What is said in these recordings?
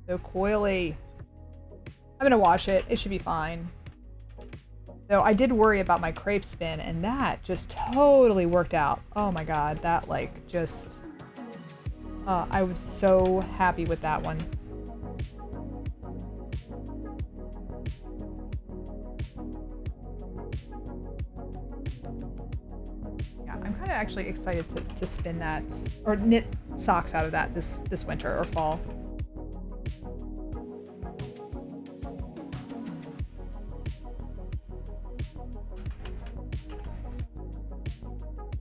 So coily. I'm gonna wash it. It should be fine. Though I did worry about my crepe spin, and that just totally worked out. Oh my god, that like just... I was so happy with that one. Yeah, I'm kind of actually excited to spin that, or knit socks out of that this winter or fall.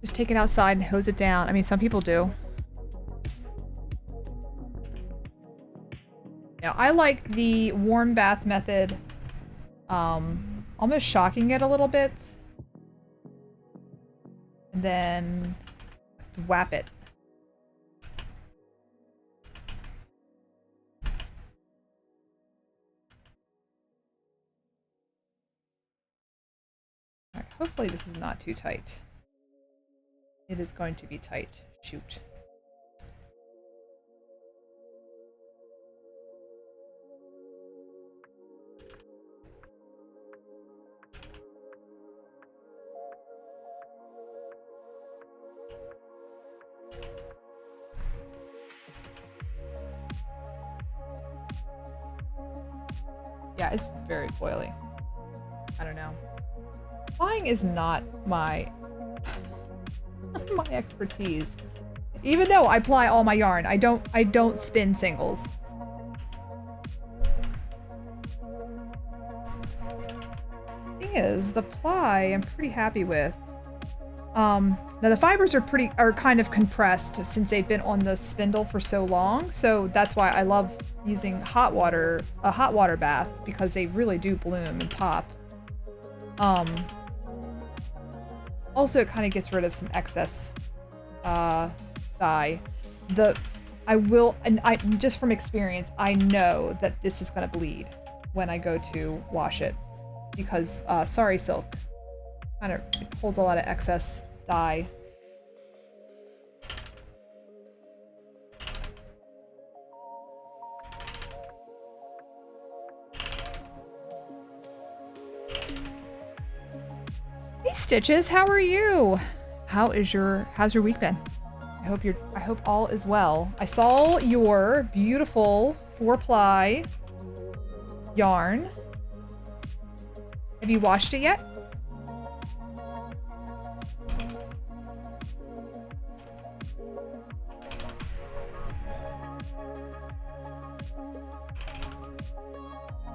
Just take it outside and hose it down. I mean, some people do. Now, I like the warm bath method, almost shocking it a little bit. And then whap it. All right, hopefully this is not too tight. It is going to be tight. Shoot. Yeah, it's very coily. I don't know. Flying is not my my expertise. Even though I ply all my yarn, I don't spin singles. Thing is, the ply I'm pretty happy with. Now the fibers are kind of compressed since they've been on the spindle for so long, so that's why I love using a hot water bath, because they really do bloom and pop. Also, it kind of gets rid of some excess dye. I just from experience, I know that this is gonna bleed when I go to wash it, because Sari silk kind of holds a lot of excess dye. Hey Stitches, how are you? How's your week been? I hope all is well. I saw your beautiful 4-ply yarn. Have you washed it yet?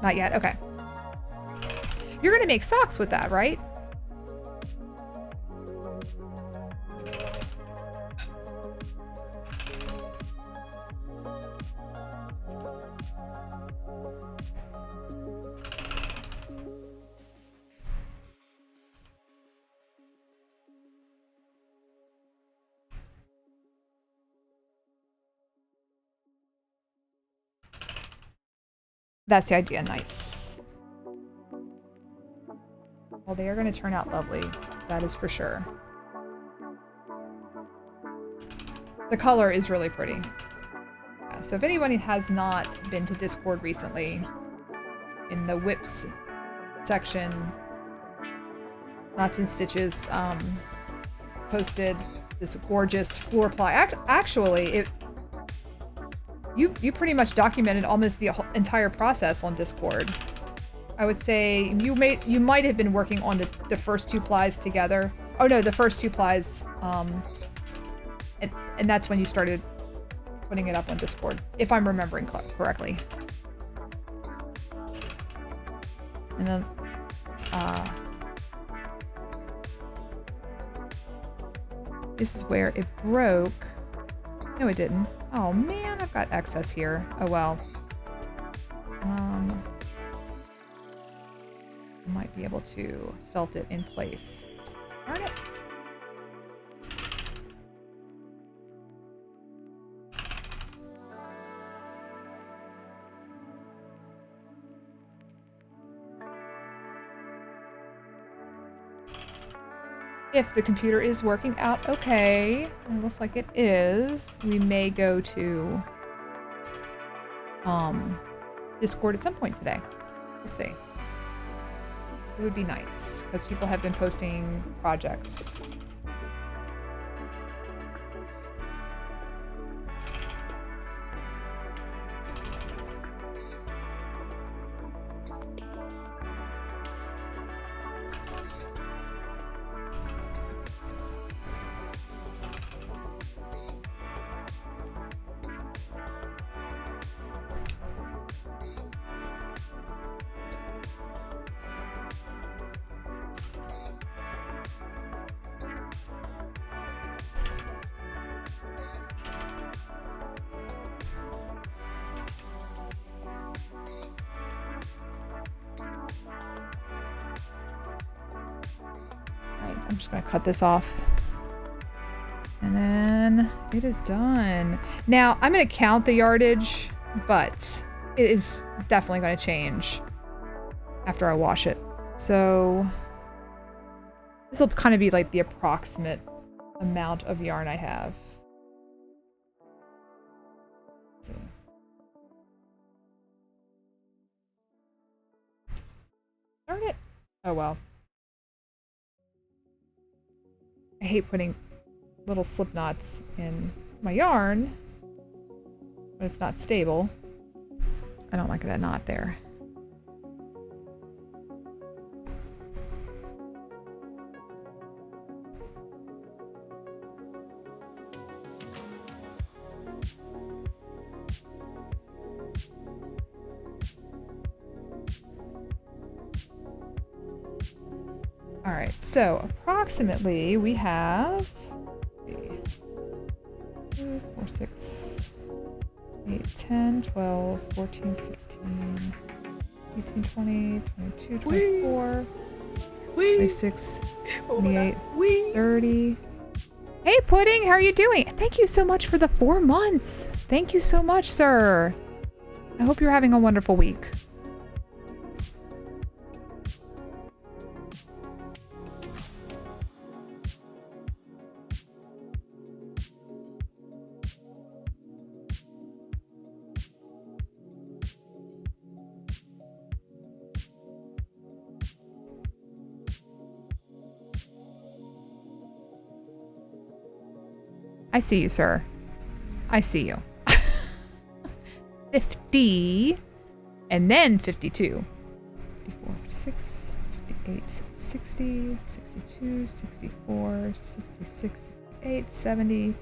Not yet, okay. You're gonna make socks with that, right? That's the idea, nice. Well, they are going to turn out lovely. That is for sure. The color is really pretty. Yeah, so if anyone has not been to Discord recently, in the whips section, Knots and Stitches posted this gorgeous 4-ply. Actually, you pretty much documented almost the entire process on Discord. I would say you might have been working on the first 2 plies together. Oh no, the first 2 plies, and that's when you started putting it up on Discord, if I'm remembering correctly. And then, this is where it broke. No, it didn't. Oh man, I've got excess here. Oh well. Might be able to felt it in place. Darn it. If the computer is working out okay, it looks like it is, we may go to Discord at some point today. We'll see. It would be nice because people have been posting projects. I'm just gonna cut this off. And then it is done. Now, I'm gonna count the yardage, but it is definitely gonna change after I wash it. So this will kind of be like the approximate amount of yarn I have. Let's see. Darn it. Oh well. I hate putting little slip knots in my yarn when it's not stable. I don't like that knot there. All right, so approximately we have 2, 4, 6, 8, 10, 12, 14, 16, 18, 20, 22, 24, 26, 28, 30. Hey, Pudding, how are you doing? Thank you so much for the 4 months. Thank you so much, sir. I hope you're having a wonderful week. I see you, sir. I see you. 50, and then 52. 54, 56, 58, 60, 62, 64, 66, 68, 70.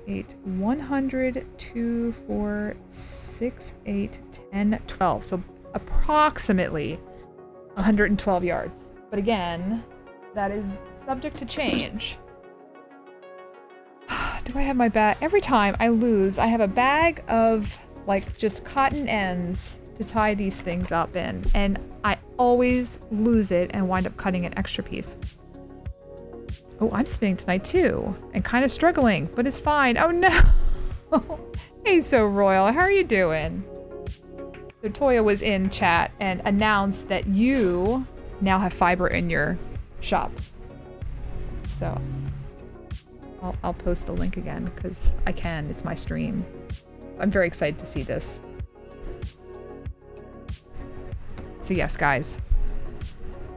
Eight, 100, 2, 4, 6, 8, 10, 12. So approximately 112 yards. But again, that is subject to change. Do I have my bag? Every time I lose, I have a bag of like just cotton ends to tie these things up in. And I always lose it and wind up cutting an extra piece. Oh, I'm spinning tonight too, and kind of struggling, but it's fine. Oh no! Hey, So Royal, how are you doing? So Toya was in chat and announced that you now have fiber in your shop. So I'll post the link again because I can. It's my stream. I'm very excited to see this. So yes, guys.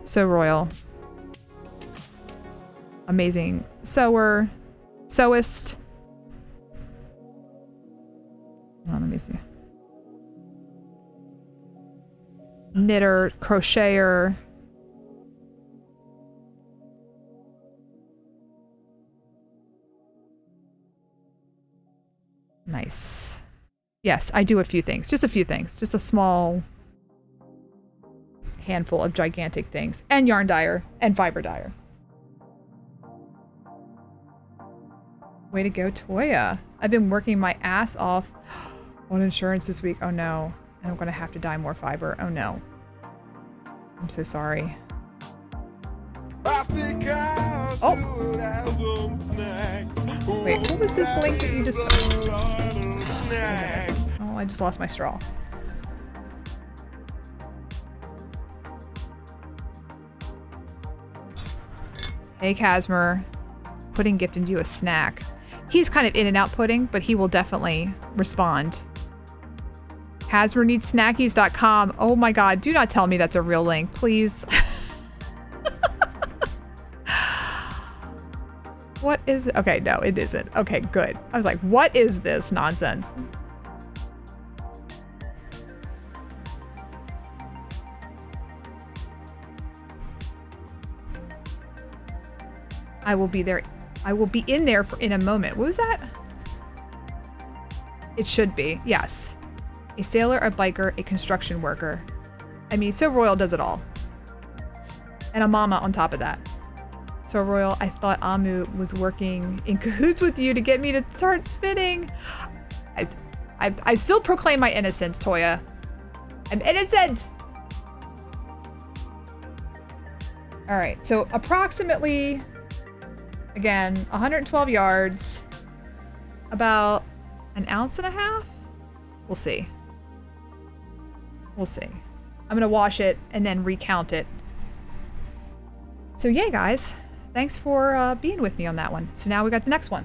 So Royal. Amazing sewer, sewist. Oh, let me see. Knitter, crocheter. Nice. Yes, I do a few things. Just a few things. Just a small handful of gigantic things. And yarn dyer and fiber dyer. Way to go, Toya. I've been working my ass off on insurance this week. Oh no. I'm gonna have to dye more fiber. Oh no. I'm so sorry. Oh! Wait, what was this link that you just put? Oh, I just lost my straw. Hey, Casmer. Pudding gifted you a snack. He's kind of in and out pudding, but he will definitely respond. Casmer needs snackies.com. Oh my god, do not tell me that's a real link, please. What is it? Okay, no, it isn't. Okay, good. I was like, what is this nonsense? I will be there. I will be in there in a moment. What was that? It should be. Yes. A sailor, a biker, a construction worker. I mean, So Royal does it all. And a mama on top of that. So Royal, I thought Amu was working in cahoots with you to get me to start spinning. I still proclaim my innocence, Toya. I'm innocent! Alright, so approximately, again, 112 yards. About an ounce and a half? We'll see. We'll see. I'm gonna wash it and then recount it. So yay, guys. Thanks for being with me on that one. So now we got the next one.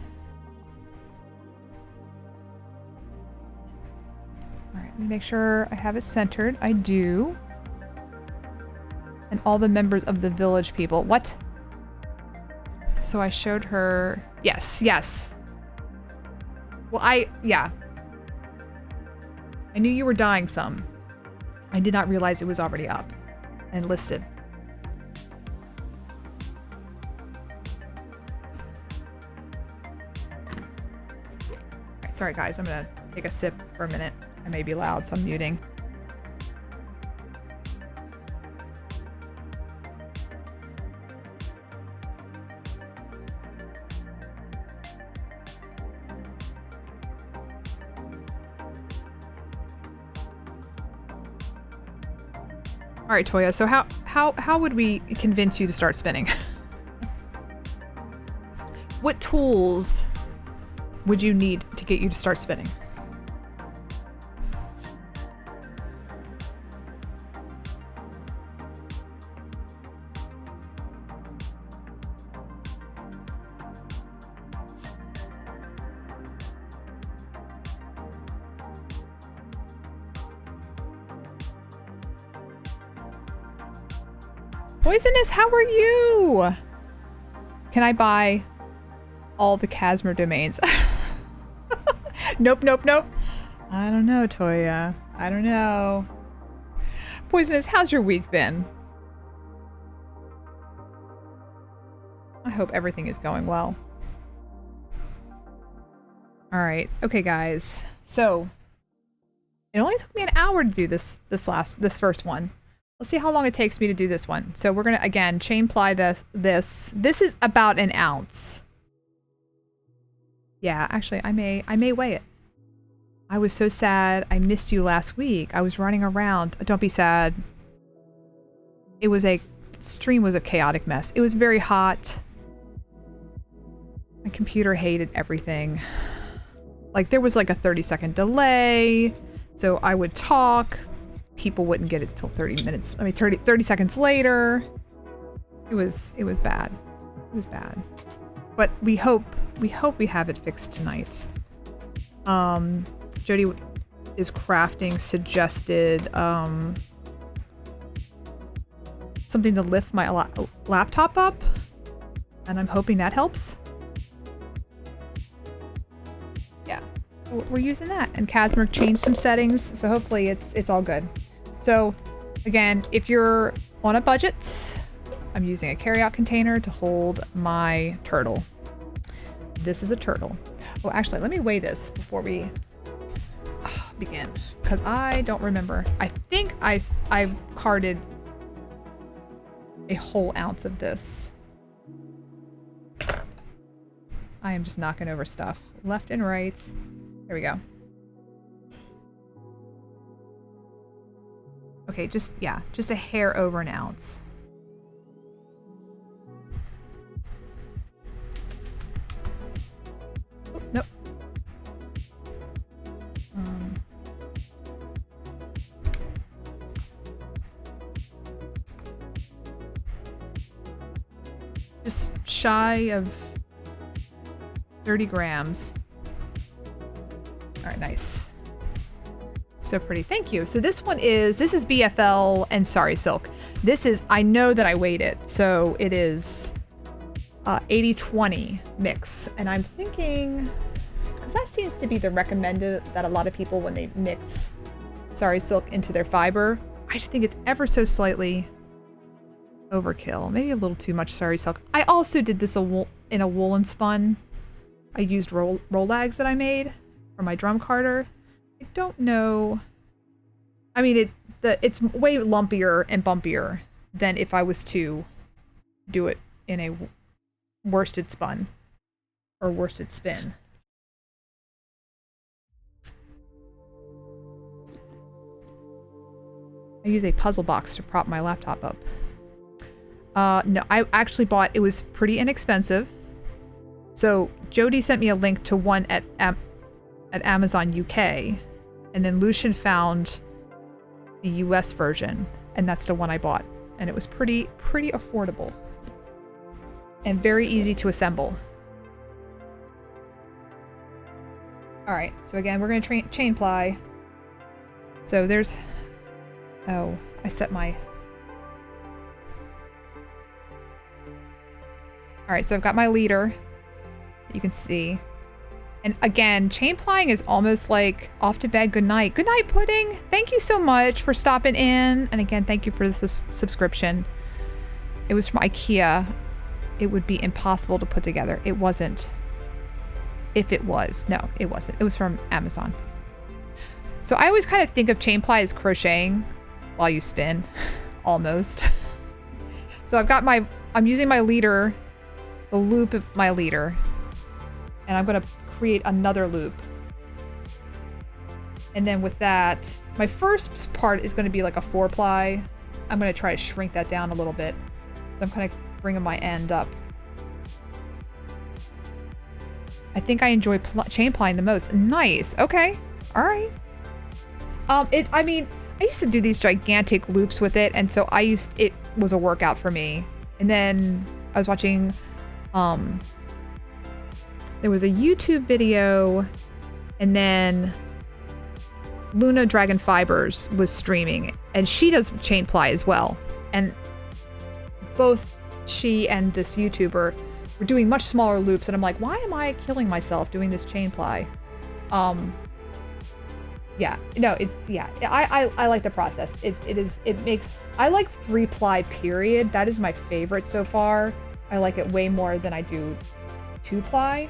All right, let me make sure I have it centered. I do. And all the members of the village people. What? So I showed her. Yes, yes. Well, yeah. I knew you were dying some. I did not realize it was already up and listed. Sorry guys, I'm gonna take a sip for a minute. I may be loud, so I'm muting. All right, Toya, so how would we convince you to start spinning? What tools would you need to get you to start spinning? Poisonous, how are you? Can I buy all the Casmer domains? Nope, nope, nope. I don't know, Toya. I don't know. Poisonous, how's your week been? I hope everything is going well. All right. Okay, guys. So it only took me an hour to do this first one. Let's see how long it takes me to do this one. So we're gonna again chain ply this. This is about an ounce. Yeah, actually, I may weigh it. I was so sad. I missed you last week. I was running around. Don't be sad. Stream was a chaotic mess. It was very hot. My computer hated everything. Like there was like a 30-second delay. So I would talk. People wouldn't get it till 30 seconds later. It was bad. It was bad. But we hope we have it fixed tonight. Jody is crafting suggested something to lift my laptop up, and I'm hoping that helps. Yeah, we're using that, and Casmer changed some settings, so hopefully it's all good. So again, if you're on a budget, I'm using a carryout container to hold my turtle. This is a turtle. Oh, actually, let me weigh this before we begin, because I don't remember. I think I carded a whole ounce of this. I am just knocking over stuff left and right. There we go. Okay, just a hair over an ounce. Oh, nope. just shy of 30 grams. All right, nice. So pretty. Thank you. So this is BFL and Sorry Silk. This is, I know that I weighed it. So it is 80-20 mix. And I'm thinking, because that seems to be the recommended that a lot of people, when they mix Sorry Silk into their fiber, I just think it's ever so slightly overkill. Maybe a little too much Sorry Silk. I also did this in a woolen spun. I used Rolags that I made for my drum carder. I don't know. I mean, it's way lumpier and bumpier than if I was to do it in a worsted spun or worsted spin. I use a puzzle box to prop my laptop up. No, I actually bought, it was pretty inexpensive. So Jody sent me a link to one at Amazon UK, and then Lucian found the US version, and that's the one I bought. And it was pretty affordable and very easy to assemble. All right, so again, we're gonna chain ply. So there's, oh, I set my, all right, so I've got my leader, you can see. And again, chain plying is almost like off to bed, good night. Good night, Pudding. Thank you so much for stopping in. And again, thank you for the subscription. It was from IKEA. It would be impossible to put together. It wasn't. If it was. No, it wasn't. It was from Amazon. So I always kind of think of chain ply as crocheting while you spin. Almost. So I'm using my leader, the loop of my leader. And I'm going to create another loop. And then with that, my first part is going to be like a 4-ply. I'm going to try to shrink that down a little bit. So I'm kind of bringing my end up. I think I enjoy chain plying the most. Nice. Okay. All right. I mean, I used to do these gigantic loops with it, and so it was a workout for me. And then I was watching, there was a YouTube video, and then Luna Dragon Fibers was streaming, and she does chain ply as well. And both she and this YouTuber were doing much smaller loops, and I'm like, why am I killing myself doing this chain ply? Yeah, no, it's, yeah, I like the process. I like 3-ply period. That is my favorite so far. I like it way more than I do 2-ply.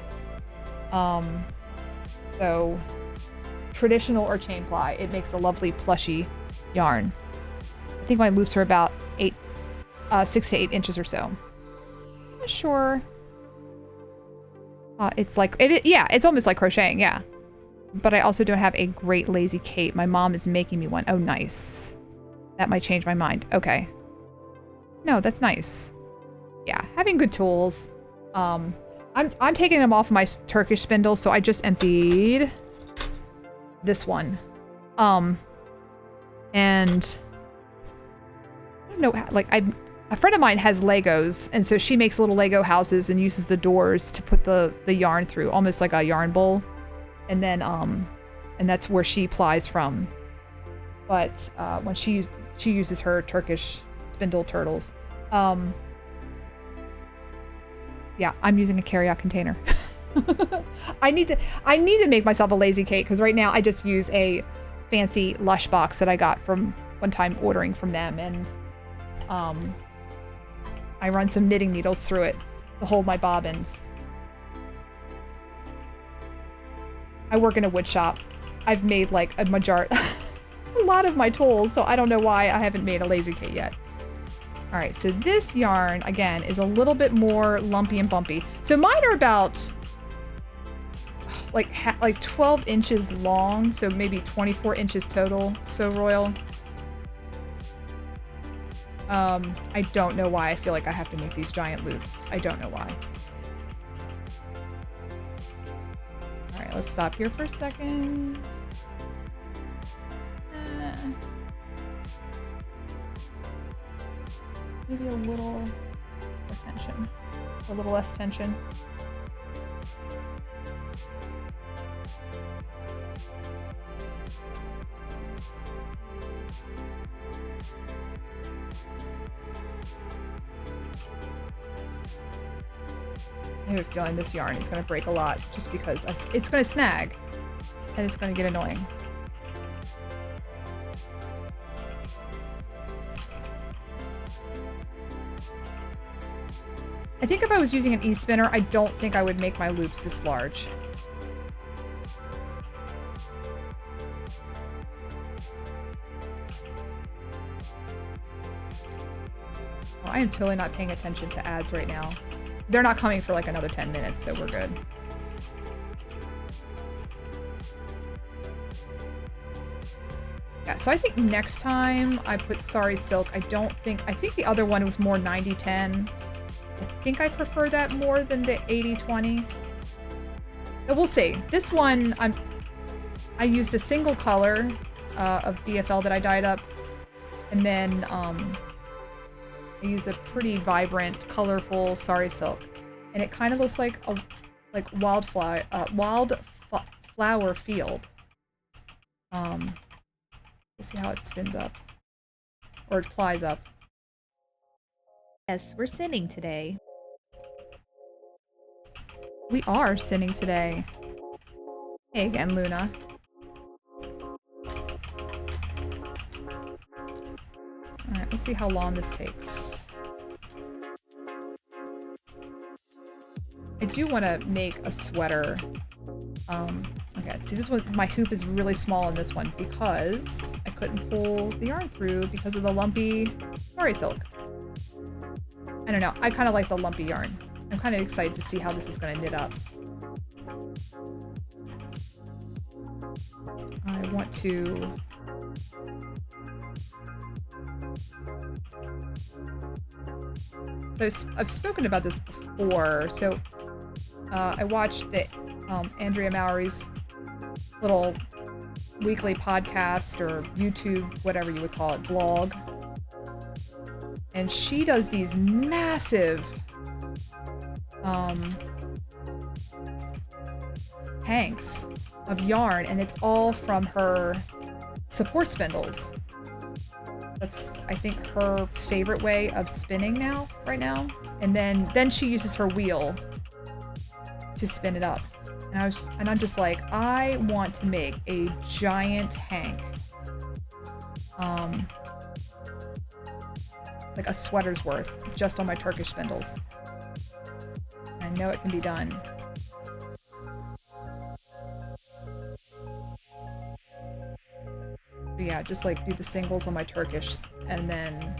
So traditional or chain ply, it makes a lovely plushy yarn. I think my loops are about 6 to 8 inches or so. I'm not sure. It's like, yeah, it's almost like crocheting, yeah. But I also don't have a great lazy cape. My mom is making me one. Oh, nice. That might change my mind. Okay. No, that's nice. Yeah, having good tools. I'm taking them off my Turkish spindle, so I just emptied this one. And I don't know, like a friend of mine has Legos, and so she makes little Lego houses and uses the doors to put the yarn through, almost like a yarn bowl. And then and that's where she plies from. But when she uses her Turkish spindle turtles. Yeah, I'm using a carryout container. I need to make myself a lazy cake, because right now I just use a fancy Lush box that I got from one time ordering from them, and I run some knitting needles through it to hold my bobbins. I work in a wood shop. I've made like a lot of my tools, so I don't know why I haven't made a lazy kit yet. All right, so this yarn, again, is a little bit more lumpy and bumpy. So mine are about like 12 inches long, so maybe 24 inches total. So Royal. I don't know why I feel like I have to make these giant loops. I don't know why. All right, let's stop here for a second. Maybe a little attention. A little less tension. I have a feeling this yarn is going to break a lot just because it's going to snag and it's going to get annoying. I think if I was using an e-spinner, I don't think I would make my loops this large. Oh, I am totally not paying attention to ads right now. They're not coming for like another 10 minutes, so we're good. Yeah, so I think next time I put Sari Silk, I think the other one was more 90-10. I think I prefer that more than the 80-20. But we'll see. This one, I used a single color of BFL that I dyed up, and then I use a pretty vibrant, colorful Sari Silk, and it kind of looks like a wildflower field. Let's see how it spins up, or it plies up. Yes, we're sinning today. We are sinning today. Hey again, Luna. Alright, let's see how long this takes. I do want to make a sweater. Okay, see this one, my hoop is really small in this one because I couldn't pull the yarn through because of the lumpy Sari Silk. I don't know, I kind of like the lumpy yarn. I'm kind of excited to see how this is going to knit up. I want to... So I've spoken about this before, so I watched the Andrea Mowry's little weekly podcast or YouTube, whatever you would call it, vlog. And she does these massive hanks of yarn, and it's all from her support spindles. That's, I think, her favorite way of spinning right now. And then she uses her wheel to spin it up. And I'm just like, I want to make a giant hank. Like a sweater's worth, just on my Turkish spindles. I know it can be done. But yeah, just like do the singles on my Turkish, and then...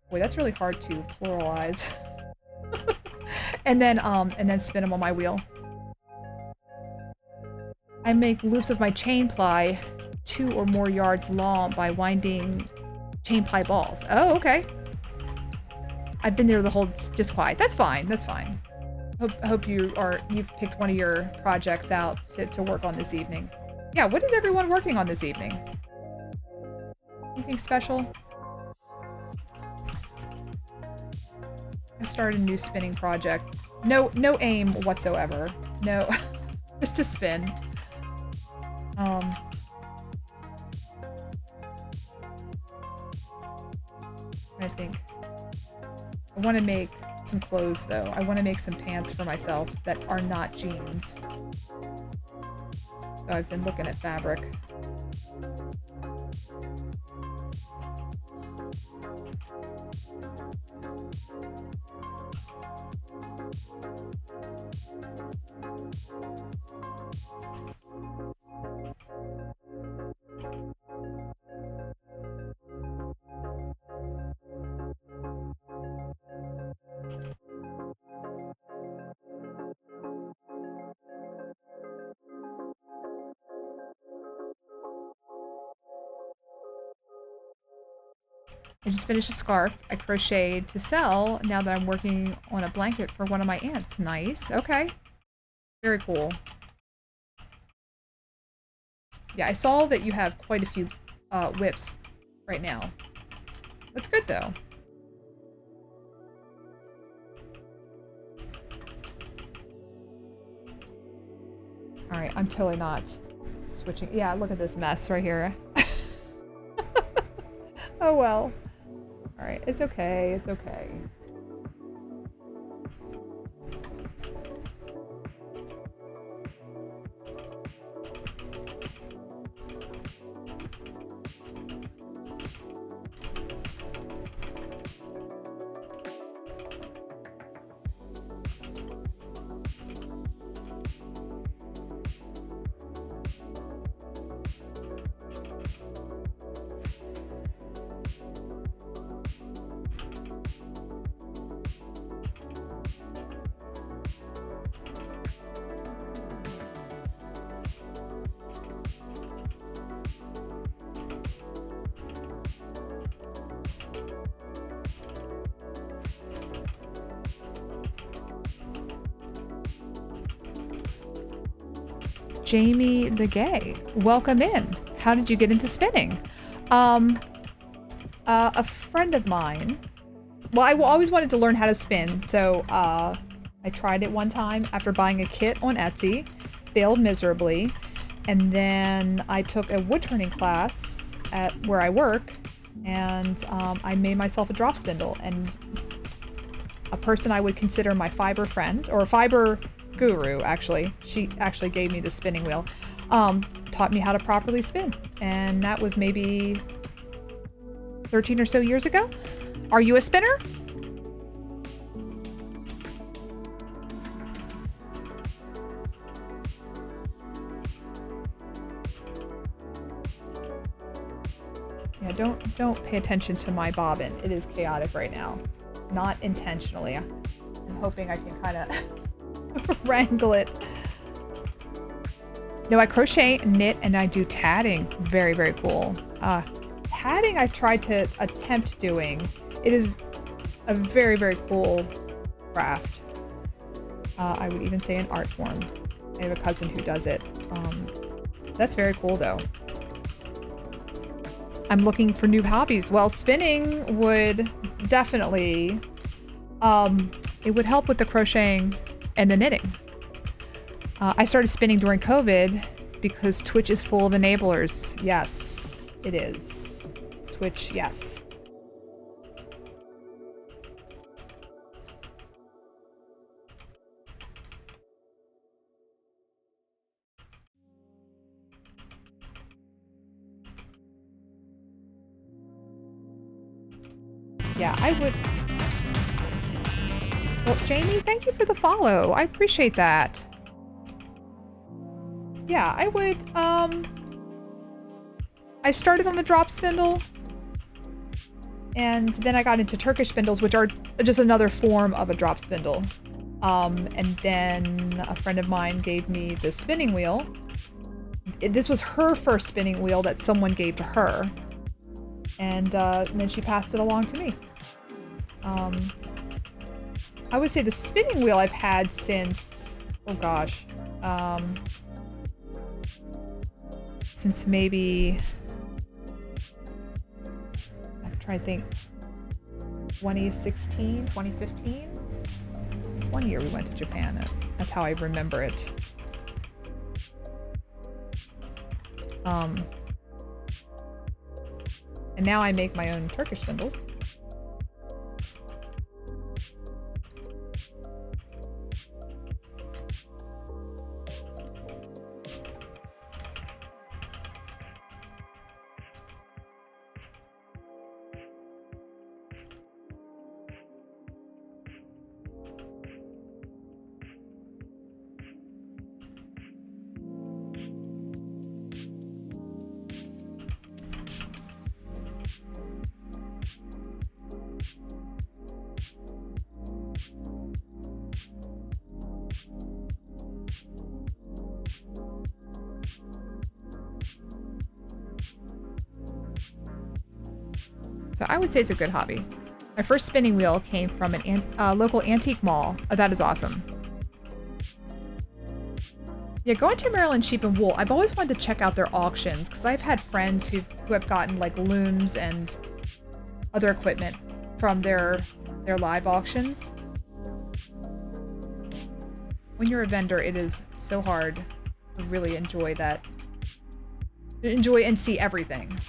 Boy, that's really hard to pluralize. and then spin them on my wheel. I make loops of my chain ply 2 or more yards long by winding chain ply balls. Oh, okay. I've been there the whole... Just quiet. That's fine. That's fine. Hope you've picked one of your projects out to work on this evening. Yeah, what is everyone working on this evening? Anything special? I started a new spinning project. No aim whatsoever. No, just to spin. I think I want to make some clothes though. I want to make some pants for myself that are not jeans. So I've been looking at fabric. I just finished a scarf I crocheted to sell now that I'm working on a blanket for one of my aunts. Nice. Okay. Very cool. Yeah, I saw that you have quite a few whips right now. That's good though. Alright, I'm totally not switching. Yeah, look at this mess right here. Oh well. Alright, it's okay, it's okay. Jamie the Gay, welcome in. How did you get into spinning? A friend of mine. Well, I always wanted to learn how to spin, so I tried it one time after buying a kit on Etsy, failed miserably, and then I took a wood turning class at where I work, and I made myself a drop spindle. And a person I would consider my fiber friend, or fiber guru, actually, she actually gave me the spinning wheel, taught me how to properly spin, and that was maybe 13 or so years ago. Are you a spinner? Yeah, don't pay attention to my bobbin. It is chaotic right now. Not intentionally. I'm hoping I can kind of wrangle it. No, I crochet, knit, and I do tatting. Very, very cool. Tatting I've tried to attempt doing. It is a very, very cool craft. I would even say an art form. I have a cousin who does it. That's very cool though. I'm looking for new hobbies. Well, spinning would definitely, it would help with the crocheting and the knitting. I started spinning during COVID because Twitch is full of enablers. Yes, it is. Twitch, yes. Yeah, I would. Well, Jamie, thank you for the follow. I appreciate that. Yeah, I would, I started on a drop spindle, and then I got into Turkish spindles, which are just another form of a drop spindle. And then a friend of mine gave me the spinning wheel. This was her first spinning wheel that someone gave to her. And then she passed it along to me. I would say the spinning wheel I've had since, oh gosh, since maybe, I'm trying to think, 2016, 2015? One year we went to Japan. That's how I remember it. And now I make my own Turkish spindles. So I would say it's a good hobby. My first spinning wheel came from a local antique mall. Oh, that is awesome. Yeah, going to Maryland Sheep and Wool, I've always wanted to check out their auctions because I've had friends who have gotten like looms and other equipment from their live auctions. When you're a vendor, it is so hard I really enjoy that. Enjoy and see everything.